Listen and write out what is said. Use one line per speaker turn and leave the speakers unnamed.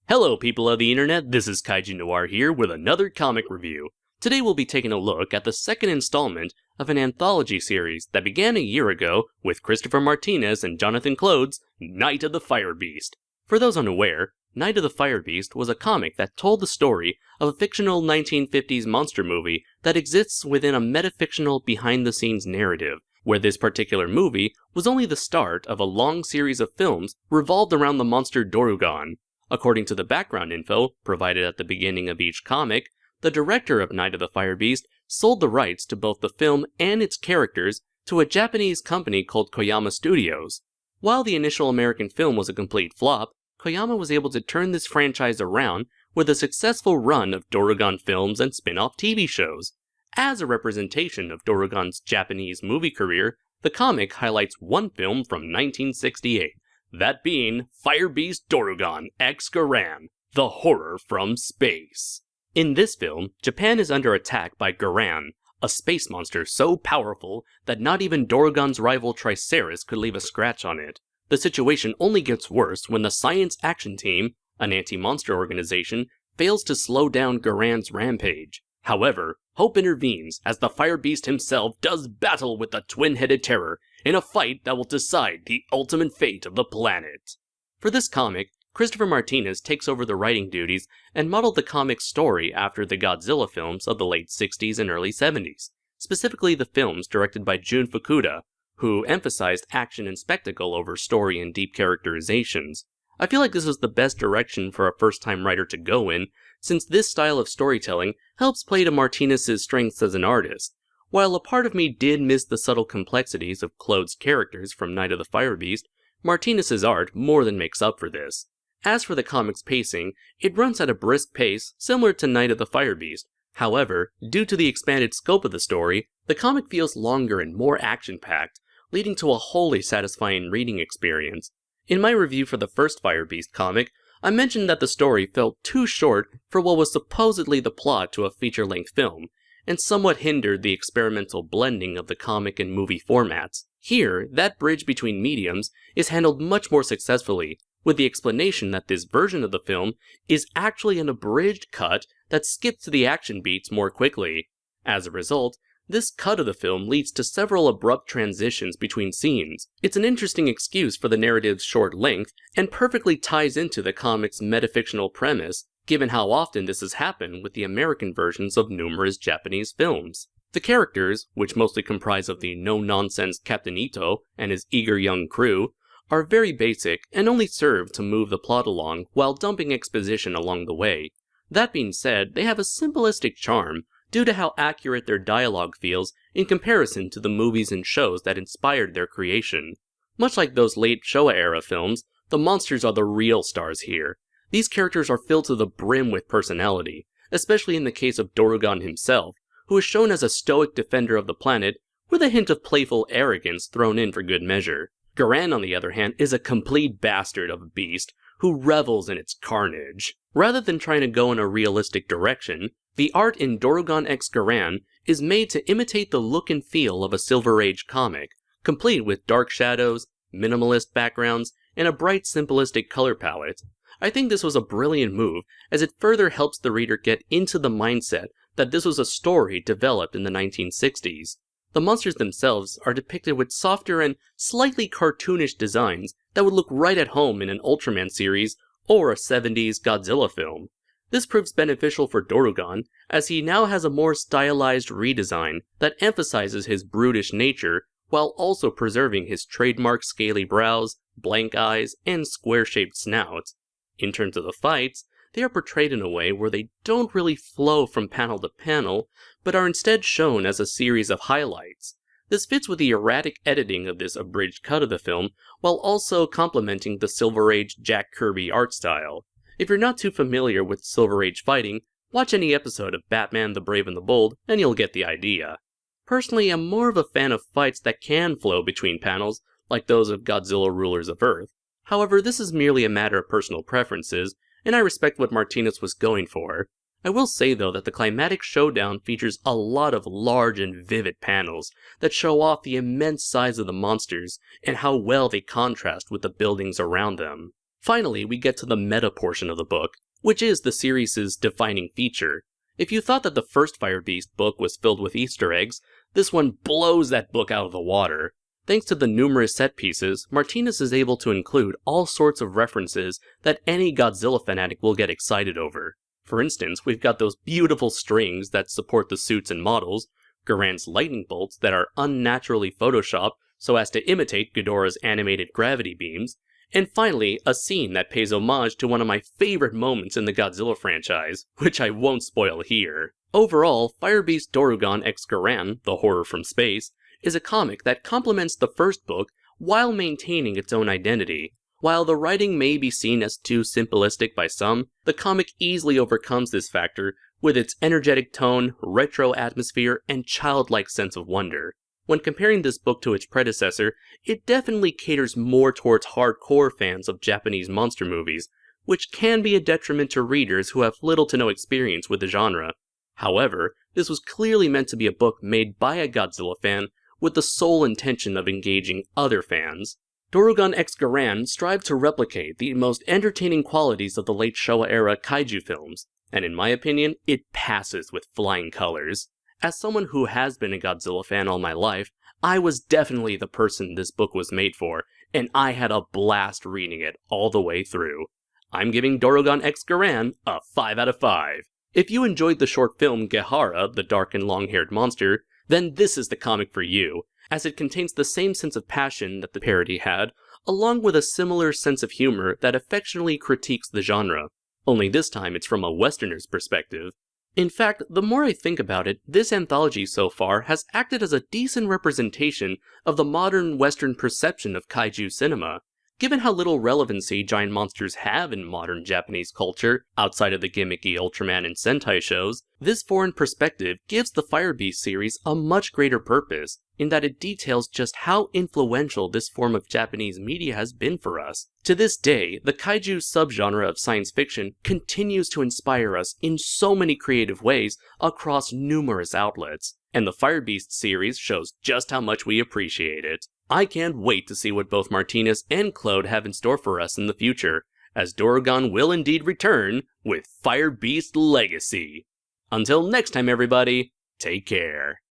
Hello people of the internet, this is Kaiju Noir here with another comic review. Today we'll be taking a look at the second installment of an anthology series that began a year ago with Christopher Martinez and Jonathan Clode's Night of the Fire Beast. For those unaware, Night of the Fire Beast was a comic that told the story of a fictional 1950s monster movie that exists within a metafictional behind-the-scenes narrative, where this particular movie was only the start of a long series of films revolved around the monster Dorugan. According to the background info provided at the beginning of each comic, the director of Night of the Fire Beast sold the rights to both the film and its characters to a Japanese company called Koyama Studios. While the initial American film was a complete flop, Koyama was able to turn this franchise around with a successful run of Dorugan films and spin-off TV shows. As a representation of Dorugan's Japanese movie career, the comic highlights one film from 1968. That being Fire Beast Dorugan x Garan, the horror from space. In this film, Japan is under attack by Garan, a space monster so powerful that not even Dorugan's rival Triceras could leave a scratch on it. The situation only gets worse when the Science Action Team, an anti-monster organization, fails to slow down Garan's rampage. However, hope intervenes as the Fire Beast himself does battle with the twin-headed terror in a fight that will decide the ultimate fate of the planet. For this comic, Christopher Martinez takes over the writing duties and modeled the comic's story after the Godzilla films of the late 60s and early 70s, specifically the films directed by Jun Fukuda, who emphasized action and spectacle over story and deep characterizations. I feel like this was the best direction for a first-time writer to go in, since this style of storytelling helps play to Martinez's strengths as an artist. While a part of me did miss the subtle complexities of Clode's characters from Night of the Fire Beast, Martinez's art more than makes up for this. As for the comic's pacing, it runs at a brisk pace similar to Night of the Fire Beast. However, due to the expanded scope of the story, the comic feels longer and more action-packed, leading to a wholly satisfying reading experience. In my review for the first Fire Beast comic, I mentioned that the story felt too short for what was supposedly the plot to a feature-length film, and somewhat hindered the experimental blending of the comic and movie formats. Here, that bridge between mediums is handled much more successfully, with the explanation that this version of the film is actually an abridged cut that skips to the action beats more quickly. As a result, this cut of the film leads to several abrupt transitions between scenes. It's an interesting excuse for the narrative's short length, and perfectly ties into the comic's metafictional premise, given how often this has happened with the American versions of numerous Japanese films. The characters, which mostly comprise of the no-nonsense Captain Ito and his eager young crew, are very basic and only serve to move the plot along while dumping exposition along the way. That being said, they have a simplistic charm due to how accurate their dialogue feels in comparison to the movies and shows that inspired their creation. Much like those late Showa Era films, the monsters are the real stars here. These characters are filled to the brim with personality, especially in the case of Dorugan himself, who is shown as a stoic defender of the planet with a hint of playful arrogance thrown in for good measure. Garan, on the other hand, is a complete bastard of a beast who revels in its carnage. Rather than trying to go in a realistic direction, the art in Dorugan x Garan is made to imitate the look and feel of a Silver Age comic, complete with dark shadows, minimalist backgrounds, and a bright simplistic color palette. I think this was a brilliant move, as it further helps the reader get into the mindset that this was a story developed in the 1960s. The monsters themselves are depicted with softer and slightly cartoonish designs that would look right at home in an Ultraman series or a 70s Godzilla film. This proves beneficial for Dorugan, as he now has a more stylized redesign that emphasizes his brutish nature while also preserving his trademark scaly brows, blank eyes, and square-shaped snout. In terms of the fights, they are portrayed in a way where they don't really flow from panel to panel, but are instead shown as a series of highlights. This fits with the erratic editing of this abridged cut of the film, while also complementing the Silver Age Jack Kirby art style. If you're not too familiar with Silver Age fighting, watch any episode of Batman the Brave and the Bold, and you'll get the idea. Personally, I'm more of a fan of fights that can flow between panels, like those of Godzilla Rulers of Earth. However, this is merely a matter of personal preferences, and I respect what Martinez was going for. I will say though that the climatic showdown features a lot of large and vivid panels that show off the immense size of the monsters and how well they contrast with the buildings around them. Finally, we get to the meta portion of the book, which is the series' defining feature. If you thought that the first Fire Beast book was filled with Easter eggs, this one blows that book out of the water. Thanks to the numerous set pieces, Martinez is able to include all sorts of references that any Godzilla fanatic will get excited over. For instance, we've got those beautiful strings that support the suits and models, Garan's lightning bolts that are unnaturally photoshopped so as to imitate Ghidorah's animated gravity beams, and finally, a scene that pays homage to one of my favorite moments in the Godzilla franchise, which I won't spoil here. Overall, Fire Beast Dorugan x Garan, The Horror from Space, is a comic that complements the first book while maintaining its own identity. While the writing may be seen as too simplistic by some, the comic easily overcomes this factor with its energetic tone, retro atmosphere, and childlike sense of wonder. When comparing this book to its predecessor, it definitely caters more towards hardcore fans of Japanese monster movies, which can be a detriment to readers who have little to no experience with the genre. However, this was clearly meant to be a book made by a Godzilla fan with the sole intention of engaging other fans. Dorugan x Garan strived to replicate the most entertaining qualities of the late Showa Era kaiju films, and in my opinion, it passes with flying colors. As someone who has been a Godzilla fan all my life, I was definitely the person this book was made for, and I had a blast reading it all the way through. I'm giving Dorugan x Garan a 5 out of 5. If you enjoyed the short film Gehara, the dark and long-haired monster, then this is the comic for you, as it contains the same sense of passion that the parody had, along with a similar sense of humor that affectionately critiques the genre. Only this time it's from a Westerner's perspective. In fact, the more I think about it, this anthology so far has acted as a decent representation of the modern Western perception of kaiju cinema. Given how little relevancy giant monsters have in modern Japanese culture, outside of the gimmicky Ultraman and Sentai shows, this foreign perspective gives the Fire Beast series a much greater purpose, in that it details just how influential this form of Japanese media has been for us. To this day, the kaiju subgenre of science fiction continues to inspire us in so many creative ways across numerous outlets, and the Fire Beast series shows just how much we appreciate it. I can't wait to see what both Martinez and Claude have in store for us in the future, as Dorugan will indeed return with Fire Beast Legacy. Until next time everybody, take care.